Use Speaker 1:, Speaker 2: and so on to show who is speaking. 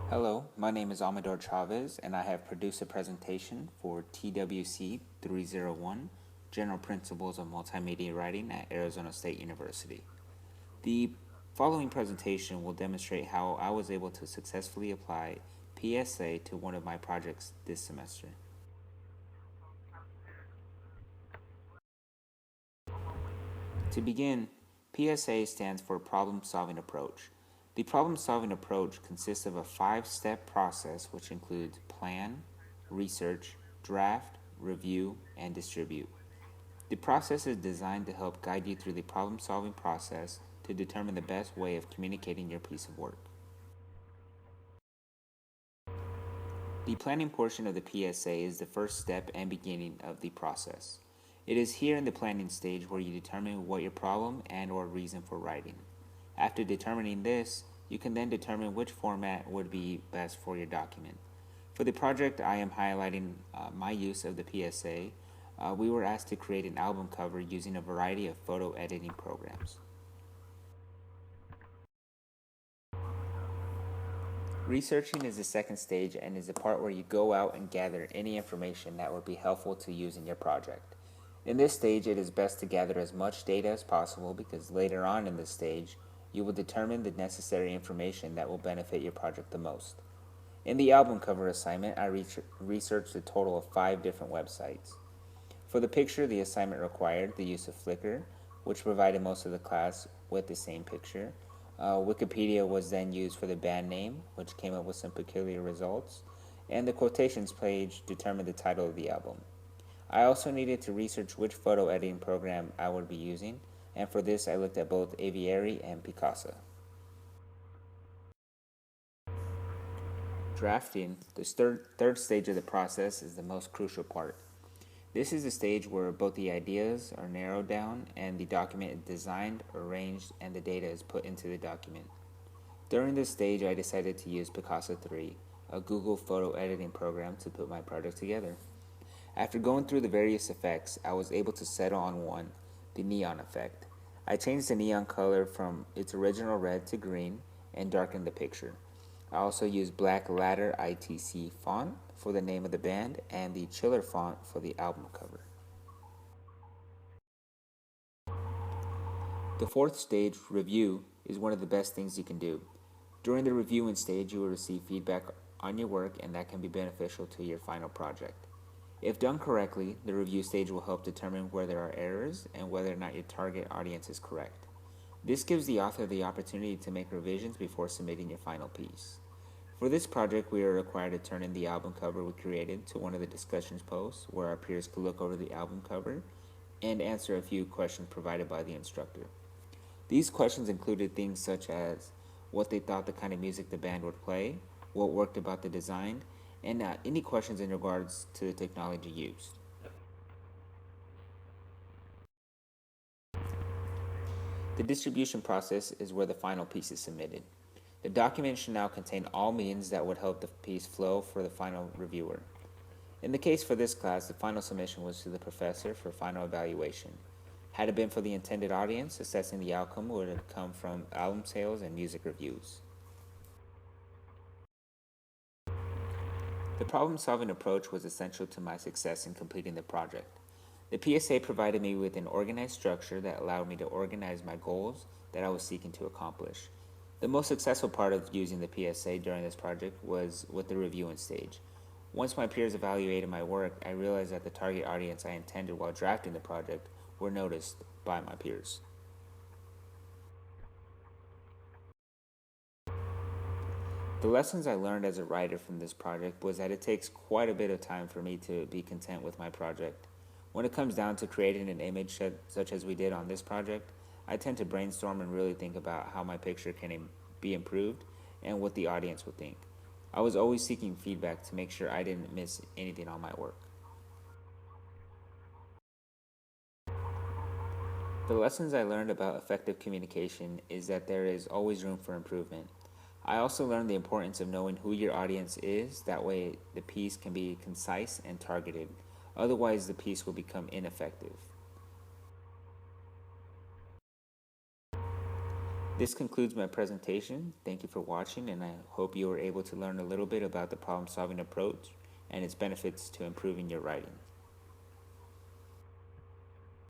Speaker 1: Hello, my name is Amador Chavez, and I have produced a presentation for TWC 301, General Principles of Multimedia Writing at Arizona State University. The following presentation will demonstrate how I was able to successfully apply PSA to one of my projects this semester. To begin, PSA stands for Problem Solving Approach. The problem solving approach consists of a 5-step process which includes plan, research, draft, review, and distribute. The process is designed to help guide you through the problem solving process to determine the best way of communicating your piece of work. The planning portion of the PSA is the first step and beginning of the process. It is here in the planning stage where you determine what your problem and or reason for writing. After determining this, you can then determine which format would be best for your document. For the project, I am highlighting my use of the PSA. We were asked to create an album cover using a variety of photo editing programs. Researching is the second stage and is the part where you go out and gather any information that would be helpful to use in your project. In this stage, it is best to gather as much data as possible because later on in this stage, you will determine the necessary information that will benefit your project the most. In the album cover assignment, I researched a total of 5 different websites. For the picture, the assignment required the use of Flickr, which provided most of the class with the same picture. Wikipedia was then used for the band name, which came up with some peculiar results, and the quotations page determined the title of the album. I also needed to research which photo editing program I would be using, and for this I looked at both Aviary and Picasa. Drafting, the third stage of the process, is the most crucial part. This is the stage where both the ideas are narrowed down and the document is designed, arranged, and the data is put into the document. During this stage, I decided to use Picasa 3, a Google photo editing program, to put my project together. After going through the various effects, I was able to settle on one, the neon effect. I changed the neon color from its original red to green and darkened the picture. I also used Black Ladder ITC font for the name of the band and the Chiller font for the album cover. The fourth stage, review, is one of the best things you can do. During the reviewing stage, you will receive feedback on your work, and that can be beneficial to your final project. If done correctly, the review stage will help determine where there are errors and whether or not your target audience is correct. This gives the author the opportunity to make revisions before submitting your final piece. For this project, we are required to turn in the album cover we created to one of the discussions posts where our peers could look over the album cover and answer a few questions provided by the instructor. These questions included things such as what they thought the kind of music the band would play, what worked about the design, and any questions in regards to the technology used. The distribution process is where the final piece is submitted. The document should now contain all means that would help the piece flow for the final reviewer. In the case for this class, the final submission was to the professor for final evaluation. Had it been for the intended audience, assessing the outcome would have come from album sales and music reviews. The problem-solving approach was essential to my success in completing the project. The PSA provided me with an organized structure that allowed me to organize my goals that I was seeking to accomplish. The most successful part of using the PSA during this project was with the reviewing stage. Once my peers evaluated my work, I realized that the target audience I intended while drafting the project were noticed by my peers. The lessons I learned as a writer from this project was that it takes quite a bit of time for me to be content with my project. When it comes down to creating an image such as we did on this project, I tend to brainstorm and really think about how my picture can be improved and what the audience would think. I was always seeking feedback to make sure I didn't miss anything on my work. The lessons I learned about effective communication is that there is always room for improvement. I also learned the importance of knowing who your audience is, that way the piece can be concise and targeted. Otherwise, the piece will become ineffective. This concludes my presentation. Thank you for watching, and I hope you were able to learn a little bit about the problem-solving approach and its benefits to improving your writing.